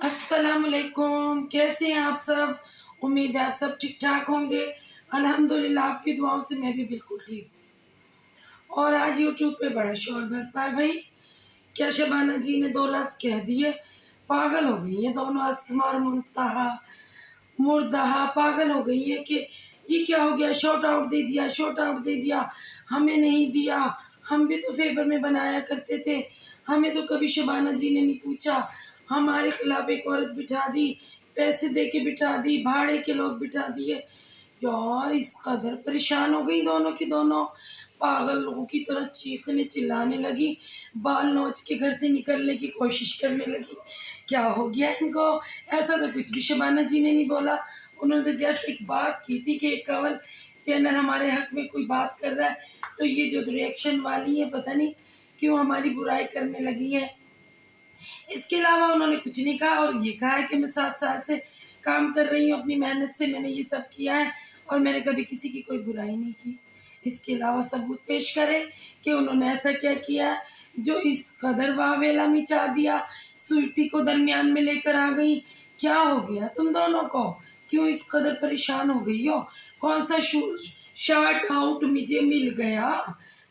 अस्सलामुअलैकुम, कैसे हैं आप सब। उम्मीद है आप सब ठीक ठाक होंगे। अल्हम्दुलिल्लाह आपकी दुआओं से मैं भी बिल्कुल ठीक हूँ। और आज यूट्यूब पे बड़ा शोर बरपा है भाई। क्या शबाना जी ने दो लफ्ज़ कह दिए, पागल हो गई हैं दोनों, अस्मा और मुंतहा मुर्दहा पागल हो गई है कि ये क्या हो गया, शॉर्ट आउट दे दिया, शॉर्ट आउट दे दिया, हमें नहीं दिया। हम भी तो फेवर में बनाया करते थे, हमें तो कभी शबाना जी ने नहीं पूछा। हमारे खिलाफ एक औरत बिठा दी, पैसे दे के बिठा दी, भाड़े के लोग बिठा दिए। यार इस कदर परेशान हो गई दोनों की दोनों, पागल लोगों की तरह चीखने चिल्लाने लगी, बाल नोच के घर से निकलने की कोशिश करने लगी। क्या हो गया इनको, ऐसा तो कुछ भी शबाना जी ने नहीं बोला। उन्होंने तो जस्ट एक बात की थी कि एक कवल चैनल हमारे हक में कोई बात कर रहा है तो ये जो रिएक्शन वाली है पता नहीं क्यों हमारी बुराई करने लगी है। इसके अलावा उन्होंने कुछ नहीं कहा और ये कहा है कि मैं 7 साल से काम कर रही हूँ, अपनी मेहनत से मैंने ये सब किया है और मैंने कभी किसी की कोई बुराई नहीं की। इसके अलावा सबूत पेश करें कि उन्होंने ऐसा क्या किया जो इस कदर वावेला मचा दिया, स्वीटी को दरमियान में लेकर आ गई। क्या हो गया तुम दोनों को, क्यों इस कदर परेशान हो गई हो। कौन सा शॉर्ट आउट मुझे मिल गया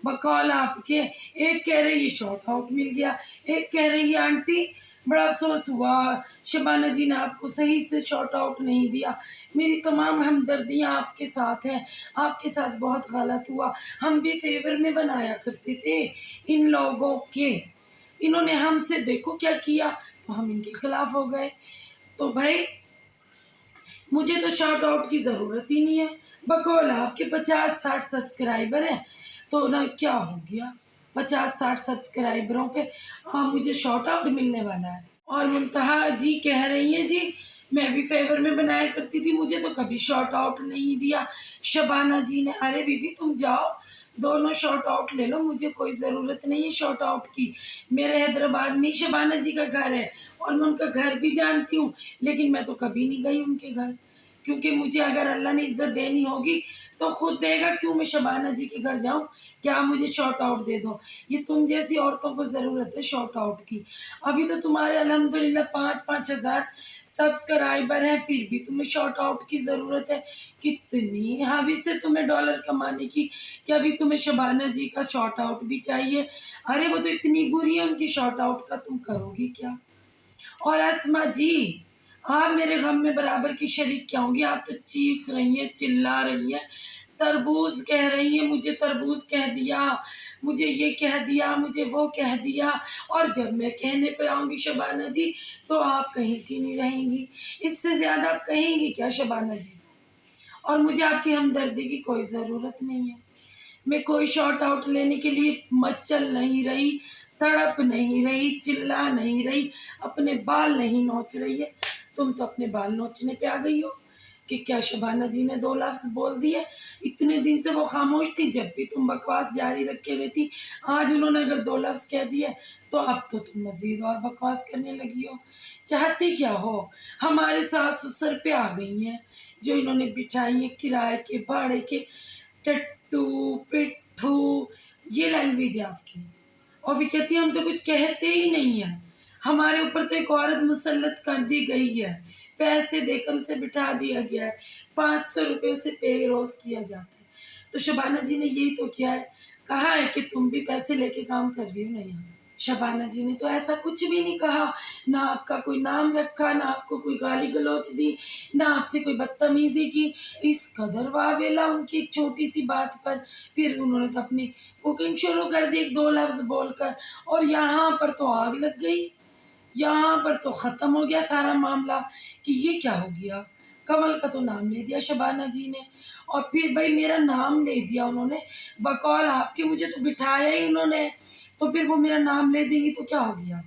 बकौल आपके। एक कह रही है शॉर्ट आउट मिल गया, एक कह रही है आंटी बड़ा अफसोस हुआ शबाना जी ने आपको सही से शॉर्ट आउट नहीं दिया। मेरी तमाम हमदर्दियाँ आपके साथ हैं, आपके साथ बहुत गलत हुआ। हम भी फेवर में बनाया करते थे इन लोगों के, इन्होंने हमसे देखो क्या किया तो हम इनके खिलाफ हो गए। तो भाई मुझे तो शॉर्ट आउट की ज़रूरत ही नहीं है। बकौल आपके 50-60 सब्सक्राइबर हैं तो ना क्या हो गया, 50-60 सब्सक्राइबरों पे मुझे शॉर्ट आउट मिलने वाला है। और मुंतहा जी कह रही हैं जी मैं भी फेवर में बनाया करती थी, मुझे तो कभी शॉर्ट आउट नहीं दिया शबाना जी ने। अरे बीबी तुम जाओ दोनों शॉर्ट आउट ले लो, मुझे कोई ज़रूरत नहीं है शॉर्ट आउट की। मेरे हैदराबाद में शबाना जी का घर है और मैं उनका घर भी जानती हूँ, लेकिन मैं तो कभी नहीं गई उनके घर, क्योंकि मुझे अगर अल्लाह ने इज़्ज़त देनी होगी तो खुद देगा। क्यों मैं शबाना जी के घर जाऊं कि आप मुझे शॉर्ट आउट दे दो। ये तुम जैसी औरतों को ज़रूरत है शॉर्ट आउट की। अभी तो तुम्हारे अल्हम्दुलिल्लाह 5-5 हज़ार सब्सक्राइबर हैं, फिर भी तुम्हें शॉर्ट आउट की ज़रूरत है। कितनी हवीस है तुम्हें डॉलर कमाने की कि अभी तुम्हें शबाना जी का शॉर्ट आउट भी चाहिए। अरे वो तो इतनी बुरी है उनकी शॉर्ट आउट का, तुम करोगी क्या। और अस्मा जी आप मेरे गम में बराबर की शरीक क्या होंगी। आप तो चीख रही हैं, चिल्ला रही हैं, तरबूज कह रही हैं, मुझे तरबूज कह दिया, मुझे ये कह दिया, मुझे वो कह दिया। और जब मैं कहने पे आऊँगी शबाना जी तो आप कहीं की नहीं रहेंगी। इससे ज़्यादा आप कहेंगी क्या शबाना जी। और मुझे आपकी हमदर्दी की कोई ज़रूरत नहीं है। मैं कोई शॉर्ट आउट लेने के लिए मचल नहीं रही, तड़प नहीं रही, चिल्ला नहीं रही, अपने बाल नहीं नोच रही है। तुम तो अपने बाल नोचने पे आ गई हो कि क्या शबाना जी ने 2 लफ्ज़ बोल दिए। इतने दिन से वो खामोश थी, जब भी तुम बकवास जारी रखे हुए थी। आज उन्होंने अगर 2 लफ्ज़ कह दिए तो अब तो तुम मज़ीद और बकवास करने लगी हो। चाहती क्या हो, हमारे सास ससुर पे आ गई हैं जो इन्होंने बिठाई है किराए के भाड़े के, टट्टू पिट्ठू ये लैंग्वेज है आपकी। और भी कहती है हम तो कुछ कहते ही नहीं है, हमारे ऊपर तो एक औरत मुसल्लत कर दी गई है, पैसे देकर उसे बिठा दिया गया है, 500 रुपये उसे पे रोज किया जाता है। तो शबाना जी ने यही तो किया है, कहा है कि तुम भी पैसे लेके काम कर रही हो। नहीं शबाना जी ने तो ऐसा कुछ भी नहीं कहा, ना आपका कोई नाम रखा, ना आपको कोई गाली गलौच दी, ना आपसे कोई बदतमीजी की। इस कदर वावेला उनकी एक छोटी सी बात पर। फिर उन्होंने तो अपनी कुकिंग शुरू कर दी 1-2 लफ्ज़ बोलकर, और यहाँ पर तो आग लग गई, यहाँ पर तो ख़त्म हो गया सारा मामला कि ये क्या हो गया। कमल का तो नाम ले दिया शबाना जी ने, और फिर भाई मेरा नाम ले दिया उन्होंने बकौल आपके, मुझे तो बिठाया ही उन्होंने, तो फिर वो मेरा नाम ले देंगी तो क्या हो गया।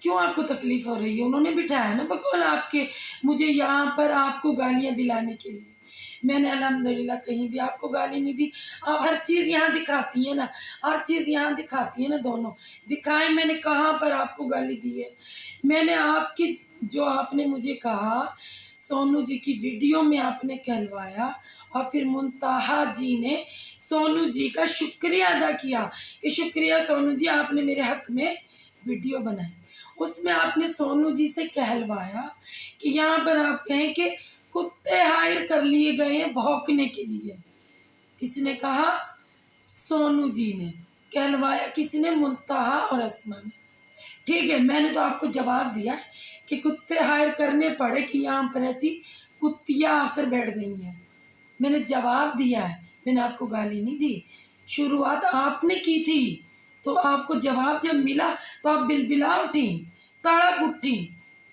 क्यों आपको तकलीफ़ हो रही है, उन्होंने बिठाया ना बकौल आपके मुझे यहाँ पर आपको गालियाँ दिलाने के लिए। मैंने अल्हम्दुलिल्लाह कहीं भी आपको गाली नहीं दी। आप हर चीज़ यहाँ दिखाती हैं ना, हर चीज़ यहाँ दिखाती हैं ना, दोनों दिखाएं मैंने कहाँ पर आपको गाली दी है। मैंने आपकी जो आपने मुझे कहा सोनू जी की वीडियो में आपने कहलवाया, और फिर मुंतहा जी ने सोनू जी का शुक्रिया अदा किया कि शुक्रिया सोनू जी आपने मेरे हक में वीडियो बनाई। उसमें आपने सोनू जी से कहलवाया कि यहाँ पर आप कहें कि कुत्ते हायर कर लिए गए हैं भौंकने के लिए। किसने कहा? सोनू जी ने। कहलवाया किसने? मुंतहा और अस्मा ने। ठीक है, मैंने तो आपको जवाब दिया है कि कुत्ते हायर करने पड़े कि यहाँ पर ऐसी कुत्तियाँ आकर बैठ गई हैं। मैंने जवाब दिया है, मैंने आपको गाली नहीं दी। शुरुआत आपने की थी, तो आपको जवाब जब मिला तो आप बिलबिला उठी, तड़प उठी,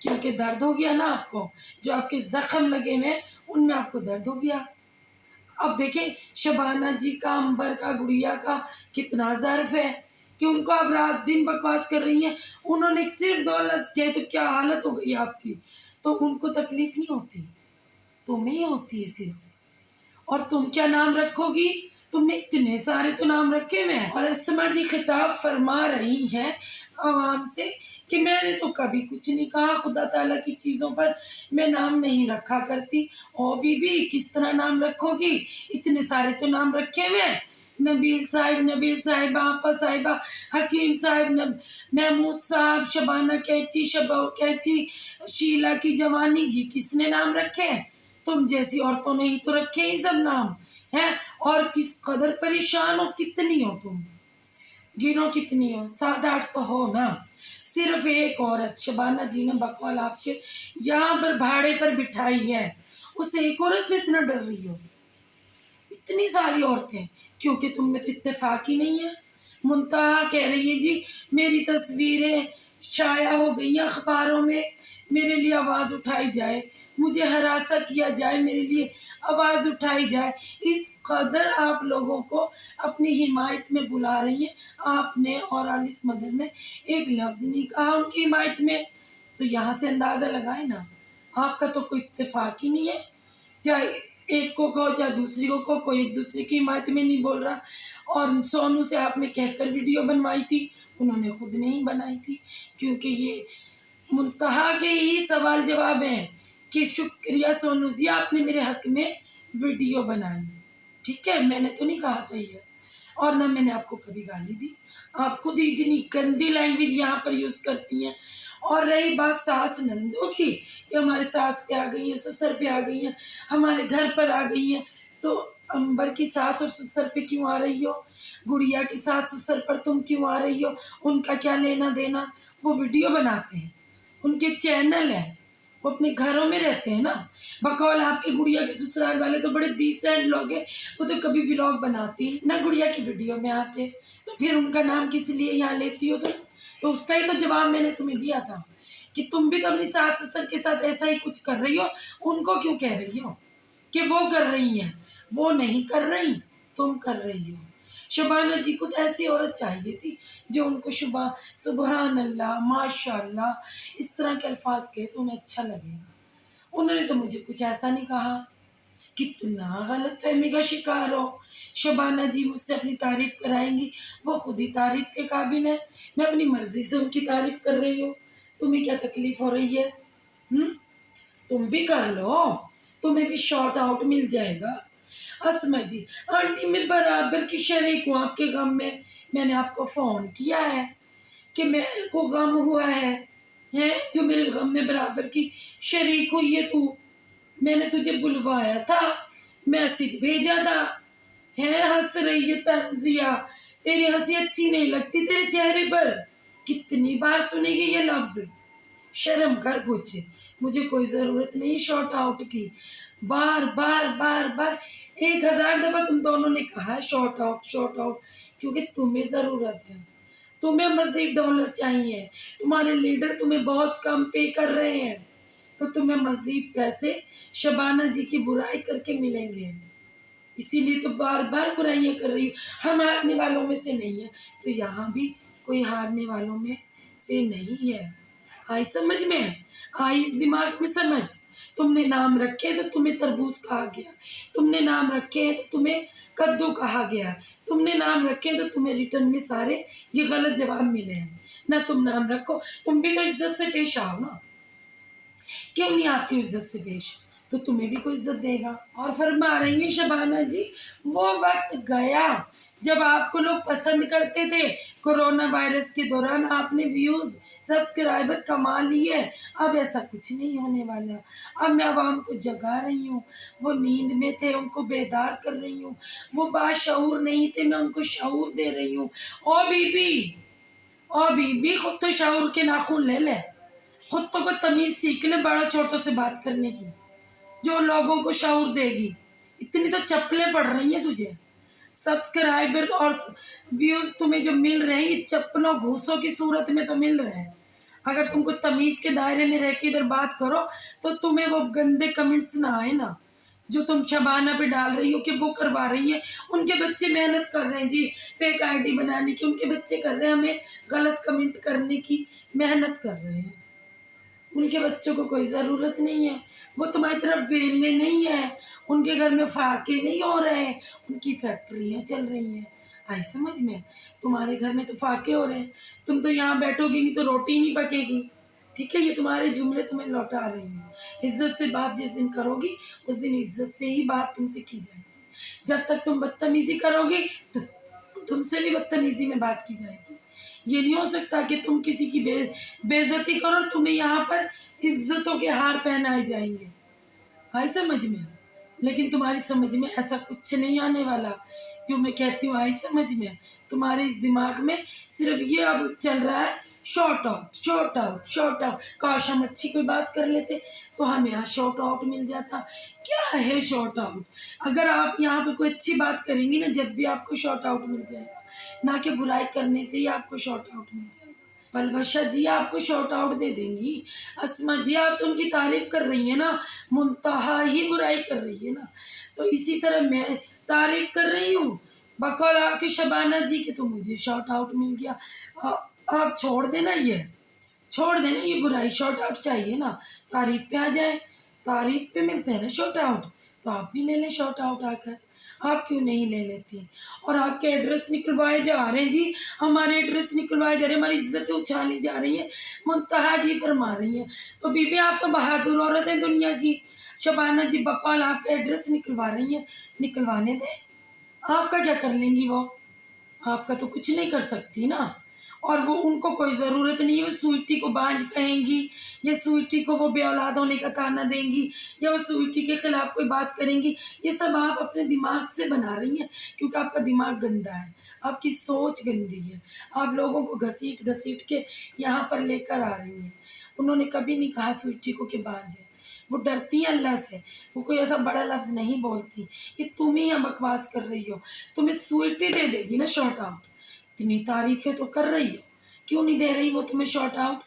क्योंकि दर्द हो गया ना आपको। जो आपके जख्म लगे हुए हैं उनमें आपको दर्द हो गया। अब देखें शबाना जी का, अंबर का, गुड़िया का कितना ज़र्फ है कि उनको आप रात दिन बकवास कर रही हैं। उन्होंने सिर्फ 2 लफ्ज़ किए तो क्या हालत हो गई आपकी। तो उनको तकलीफ़ नहीं होती, तुम्हें ही होती है सिर्फ। और तुम क्या नाम रखोगी? तुमने इतने सारे तो नाम रखे हुए हैं। और अस्मा जी खिताब फरमा रही हैं आवाम से कि मैंने तो कभी कुछ नहीं कहा, खुदा ताला की चीज़ों पर मैं नाम नहीं रखा करती। ओ बीबी किस तरह नाम रखोगी? इतने सारे तो नाम रखे हुए हैं। नबील साहिब, नबील साहिबा, आपा साहिबा, हकीम साहिब, महमूद साहब, शबाना कैची, शबा कैची, शीला की जवानी, ये किसने नाम रखे हैं? तुम जैसी औरतों ने ही तो रखे ही सब नाम हैं। और किस कदर परेशान हो, कितनी हो तुम? गिनो कितनी हो? 7-8 तो हो ना। सिर्फ एक औरत शबाना जी ने बकौल आपके यहाँ पर भाड़े पर बिठाई है, उस एक औरत से इतना डर रही हो? इतनी सारी औरतें, क्योंकि तुम में तो इत्तेफाक ही नहीं है। मुंतहा कह रही है जी मेरी तस्वीरें शाया हो गई अखबारों में, मेरे लिए आवाज़ उठाई जाए, मुझे हरासा किया जाए, मेरे लिए आवाज़ उठाई जाए। इस कदर आप लोगों को अपनी हिमायत में बुला रही हैं। आपने और आलिस मदर ने एक लफ्ज़ नहीं कहा उनकी हिमायत में, तो यहाँ से अंदाज़ा लगाए ना, आपका तो कोई इत्तेफाक ही नहीं है। चाहे एक को कहो चाहे दूसरी को कहो, कोई एक दूसरे की हिमायत में नहीं बोल रहा। और सोनू से आपने कहकर वीडियो बनवाई थी, उन्होंने खुद नहीं बनाई थी, क्योंकि ये मुंतहा के ही सवाल जवाब हैं कि शुक्रिया सोनू जी आपने मेरे हक में वीडियो बनाई। ठीक है, मैंने तो नहीं कहा था ये, और ना मैंने आपको कभी गाली दी। आप खुद ही इतनी गंदी लैंग्वेज यहाँ पर यूज़ करती हैं। और रही बात सास नंदों की कि हमारे सास पे आ गई हैं, ससुर पे आ गई हैं, हमारे घर पर आ गई हैं, तो अंबर की सास और ससुर पे क्यों आ रही हो? गुड़िया की सास ससुर पर तुम क्यों आ रही हो? उनका क्या लेना देना? वो वीडियो बनाते हैं, उनके चैनल है, वो अपने घरों में रहते हैं ना। बकौल आपके गुड़िया के ससुराल वाले तो बड़े डिसेंट लोग हैं, वो तो कभी व्लॉग बनाती ना गुड़िया की वीडियो में आते, तो फिर उनका नाम किस लिए यहाँ लेती हो तुम? तो उसका ही तो जवाब मैंने तुम्हें दिया था कि तुम भी तो अपनी सास ससुर के साथ ऐसा ही कुछ कर रही हो। उनको क्यों कह रही हो कि वो कर रही हैं? वो नहीं कर रही, तुम कर रही हो। शबाना जी को तो ऐसी औरत चाहिए थी जो उनको सुबहान अल्लाह, माशाअल्लाह इस तरह के अल्फाज कहे तो उन्हें अच्छा लगेगा। उन्होंने तो मुझे कुछ ऐसा नहीं कहा। कितना गलतफहमी का शिकार हो। शबाना जी मुझसे अपनी तारीफ़ कराएँगी, वो खुद ही तारीफ़ के काबिल है। मैं अपनी मर्ज़ी से उनकी तारीफ़ कर रही हूँ। तुम्हें क्या तकलीफ़ हो रही है? हुँ? तुम भी कर लो, तुम्हें भी शॉर्ट आउट मिल जाएगा। अस्मा जी, आंटी मैं बराबर की शरीक हूँ आपके गम में। मैंने आपको फ़ोन किया है कि मेरे को गम हुआ है, हैं? जो मेरे गम में बराबर की शरीक हुई है तू। मैंने तुझे बुलवाया था, मैसेज भेजा था, हैं? हँस रही है तंज़िया, तेरी हँसी अच्छी नहीं लगती तेरे चेहरे पर। कितनी बार सुनेगी ये लफ्ज़? शर्म कर कुछ। मुझे कोई ज़रूरत नहीं शॉर्ट आउट की। बार बार बार बार 1000 दफ़ा तुम दोनों ने कहा है शॉर्ट आउट, क्योंकि तुम्हें ज़रूरत है। तुम्हें मज़ीद डॉलर चाहिए, तुम्हारे लीडर तुम्हें बहुत कम पे कर रहे हैं, तो तुम्हें मज़ीद पैसे शबाना जी की बुराई करके मिलेंगे। इसीलिए तो बार बार बुराइयां कर रही हूँ। हम हारने वालों में से नहीं है, तो यहाँ भी कोई हारने वालों में से नहीं है। आई समझ में? आई इस दिमाग में समझ? तुमने नाम रखे तो तुम्हें तरबूज कहा गया, तुमने नाम रखे हैं तो तुम्हें कद्दू कहा गया, तुमने नाम रखे तो तुम्हें रिटर्न में सारे ये गलत जवाब मिले हैं ना। तुम नाम रखो, तुम भी तो इज्जत से पेश आओ ना। क्यों नहीं आती हो इज्जत से पेश? तो तुम्हें भी कोई इज्जत देगा। और फरमा रही है शबाना जी वो वक्त गया जब आपको लोग पसंद करते थे कोरोना वायरस के दौरान, आपने व्यूज़ सब्सक्राइबर कमा लिए। अब ऐसा कुछ नहीं होने वाला। अब मैं आवाम को जगा रही हूँ, वो नींद में थे उनको बेदार कर रही हूँ, वो बाशऊर नहीं थे मैं उनको शऊर दे रही हूँ। ओ बीबी खुद तो शऊर के नाखून ले ले, खुद तो को तमीज़ सीख ले बड़ों छोटों से बात करने की, जो लोगों को शऊर देगी। इतनी तो चप्पलें पड़ रही हैं तुझे, सब्सक्राइबर और व्यूज़ तुम्हें जो मिल रहे हैं ये चप्पलों घूसों की सूरत में तो मिल रहे हैं। अगर तुमको तमीज़ के दायरे में रह के इधर बात करो तो तुम्हें वो गंदे कमेंट्स ना आए ना, जो तुम शबाना पे डाल रही हो कि वो करवा रही है। उनके बच्चे मेहनत कर रहे हैं जी फेक आईडी बनाने की, उनके बच्चे कर रहे हैं हमें गलत कमेंट करने की, मेहनत कर रहे हैं। उनके बच्चों को कोई ज़रूरत नहीं है, वो तुम्हारी तरफ वेलने नहीं है, उनके घर में फाके नहीं हो रहे हैं, उनकी फैक्ट्रियाँ चल रही हैं। आई समझ में? तुम्हारे घर में तो फाके हो रहे हैं, तुम तो यहाँ बैठोगी नहीं तो रोटी नहीं पकेगी। ठीक है, ये तुम्हारे जुमले तुम्हें लौटा रही हूँ। इज्जत से बात जिस दिन करोगी उस दिन इज्जत से ही बात तुमसे की जाएगी। जब तक तुम बदतमीजी करोगी तो तुमसे भी बदतमीजी में बात की जाएगी। ये नहीं हो सकता कि तुम किसी की बेइज्जती करो और तुम्हें यहाँ पर इज्जतों के हार पहनाए जाएंगे। आई समझ में? लेकिन तुम्हारी समझ में ऐसा कुछ नहीं आने वाला। क्यों मैं कहती हूँ आई समझ में? तुम्हारे इस दिमाग में सिर्फ ये अब चल रहा है short out, short out, short out. काश हम अच्छी कोई बात कर लेते तो हमें यहाँ शॉर्ट आउट मिल जाता। क्या है शॉर्ट आउट? अगर आप यहाँ पे कोई अच्छी बात करेंगी ना, जब भी आपको शॉर्ट आउट मिल जाएगा, ना कि बुराई करने से ही आपको शॉर्ट आउट मिल जाएगा। पलवशा जी आपको शॉर्ट आउट दे देंगी। अस्मा जी आप तो उनकी तारीफ कर रही है ना, मुंतहा ही बुराई कर रही है ना, तो इसी तरह मैं तारीफ कर रही हूँ बकौल आपके शबाना जी के, तो मुझे शॉर्ट आउट मिल गया। आप छोड़ देना, ये छोड़ देना ये बुराई, शॉर्ट आउट चाहिए ना, तारीफ पे आ जाए, तारीफ पे मिलते हैं ना शॉर्ट आउट, तो आप भी ले लें शॉर्ट आउट आकर। आप क्यों नहीं ले लेती? और आपके एड्रेस निकलवाए जा रहे हैं जी, हमारे एड्रेस निकलवाए जा रहे हैं, हमारी इज्जतें उछाली जा रही हैं, मुंतहा जी फरमा रही हैं। तो बीबी आप तो बहादुर औरत हैं दुनिया की। शबाना जी बकौल आपका एड्रेस निकलवा रही हैं, निकलवाने दें। आपका क्या कर लेंगी वो? आपका तो कुछ नहीं कर सकती ना। और वो उनको कोई ज़रूरत नहीं है, वो स्वीटी को बांझ कहेंगी या स्वीटी को वो बेऔलाद होने का ताना देंगी या वो स्वीटी के ख़िलाफ़ कोई बात करेंगी। ये सब आप अपने दिमाग से बना रही हैं, क्योंकि आपका दिमाग गंदा है, आपकी सोच गंदी है। आप लोगों को घसीट-घसीट के यहाँ पर लेकर आ रही हैं। उन्होंने कभी नहीं कहा स्वीटी को कि बांझ है। वो डरती हैं अल्लाह से, वो कोई ऐसा बड़ा लफ्ज़ नहीं बोलती। ये तुम ही यहाँ बकवास कर रही हो। तुम्हें स्वीटी दे देगी ना शॉर्ट आउट, इतनी तारीफ़ें तो कर रही हो, क्यों नहीं दे रही वो तुम्हें शॉर्ट आउट?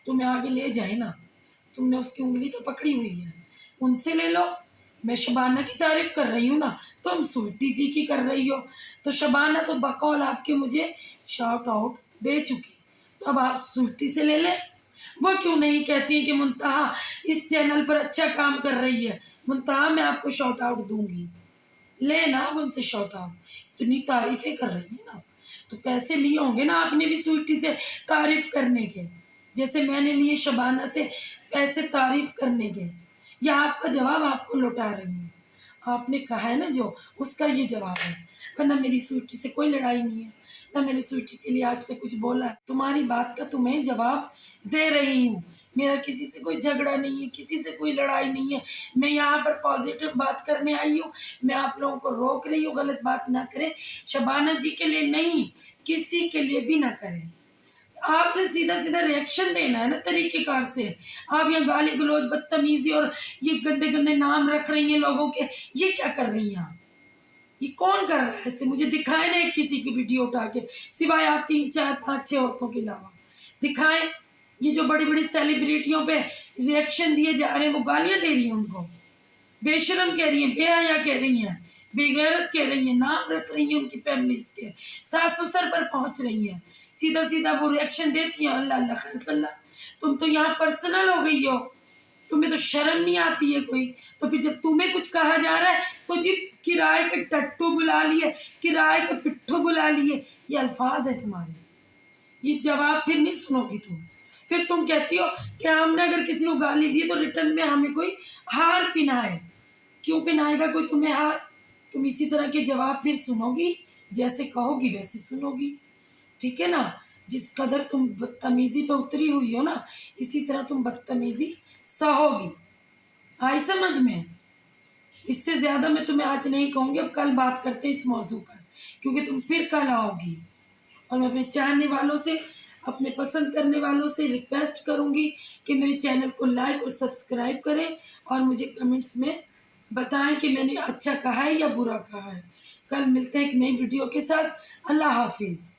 तुम्हें आगे ले जाए ना, तुमने उसकी उंगली तो पकड़ी हुई है, उनसे ले लो। मैं शबाना की तारीफ़ कर रही हूँ ना, तुम स्वीटी जी की कर रही हो। तो शबाना तो बकौल आपके मुझे शॉर्ट आउट दे चुकी, तो अब आप स्वीटी से ले लें। वो क्यों नहीं कहती हैं कि मुंतहा इस चैनल पर अच्छा काम कर रही है, मुंतहा मैं आपको शॉर्ट आउट दूंगी, लेना आप उनसे शॉर्ट आउट। इतनी तारीफ़ें कर रही है ना, तो पैसे लिए होंगे ना आपने भी स्वीटी से तारीफ़ करने के, जैसे मैंने लिए शबाना से पैसे तारीफ़ करने के। या आपका जवाब आपको लौटा रही हूँ। आपने कहा है ना जो, उसका ये जवाब है। वरना मेरी स्वीटी से कोई लड़ाई नहीं है, ना मैंने स्वीटी के लिए आज तक कुछ बोला है। तुम्हारी बात का तुम्हें जवाब दे रही हूँ। मेरा किसी से कोई झगड़ा नहीं है, किसी से कोई लड़ाई नहीं है। मैं यहाँ पर पॉजिटिव बात करने आई हूँ। मैं आप लोगों को रोक रही हूँ गलत बात ना करें। शबाना जी के लिए नहीं, किसी के लिए भी ना करें। आपने सीधा सीधा रिएक्शन देना है ना तरीक़ेकार से। आप यहाँ गाली गलौज, बदतमीज़ी और ये गंदे गंदे नाम रख रही हैं लोगों के, ये क्या कर रही हैं आप? ये कौन कर रहा है ऐसे? मुझे दिखाए ना एक किसी की वीडियो उठा के, सिवाय आप 3 4 5 6 औरतों के अलावा दिखाएं। ये जो बड़ी बड़ी सेलिब्रिटियों पे रिएक्शन दिए जा रहे हैं, वो गालियाँ दे रही हैं उनको, बेशरम कह रही हैं, बेहया कह रही हैं, बेगैरत कह रही हैं, नाम रख रही हैं उनकी फैमिलीज़ के, सास ससुर पर पहुँच रही हैं, सीधा सीधा वो रिएक्शन देती हैं। अल्लाह अल्लाह खैर सल्ला। तुम तो यहाँ पर्सनल हो गई हो, तुम्हें तो शर्म नहीं आती है कोई। तो फिर जब तुम्हें कुछ कहा जा रहा है तो जी किराए के टट्टू बुला लिए, किराए के पिट्ठू बुला लिए, ये अल्फाज है तुम्हारे। ये जवाब फिर नहीं सुनोगी तुम। फिर तुम कहती हो कि हमने अगर किसी को गाली दी तो रिटर्न में हमें कोई हार पहनाए। क्यों पहनाएगा कोई तुम्हें हार? तुम इसी तरह के जवाब फिर सुनोगी, जैसे कहोगी वैसे सुनोगी, ठीक है ना। जिस कदर तुम बदतमीजी पे उतरी हुई हो ना, इसी तरह तुम बदतमीजी सहोगी। आई समझ में? इससे ज़्यादा मैं तुम्हें आज नहीं कहूँगी, अब कल बात करते हैं इस मौजू पर, क्योंकि तुम फिर कल आओगी। और मैं अपने चाहने वालों से, अपने पसंद करने वालों से रिक्वेस्ट करूँगी कि मेरे चैनल को लाइक और सब्सक्राइब करें और मुझे कमेंट्स में बताएं कि मैंने अच्छा कहा है या बुरा कहा है। कल मिलते हैं एक नई वीडियो के साथ। अल्लाह हाफिज़।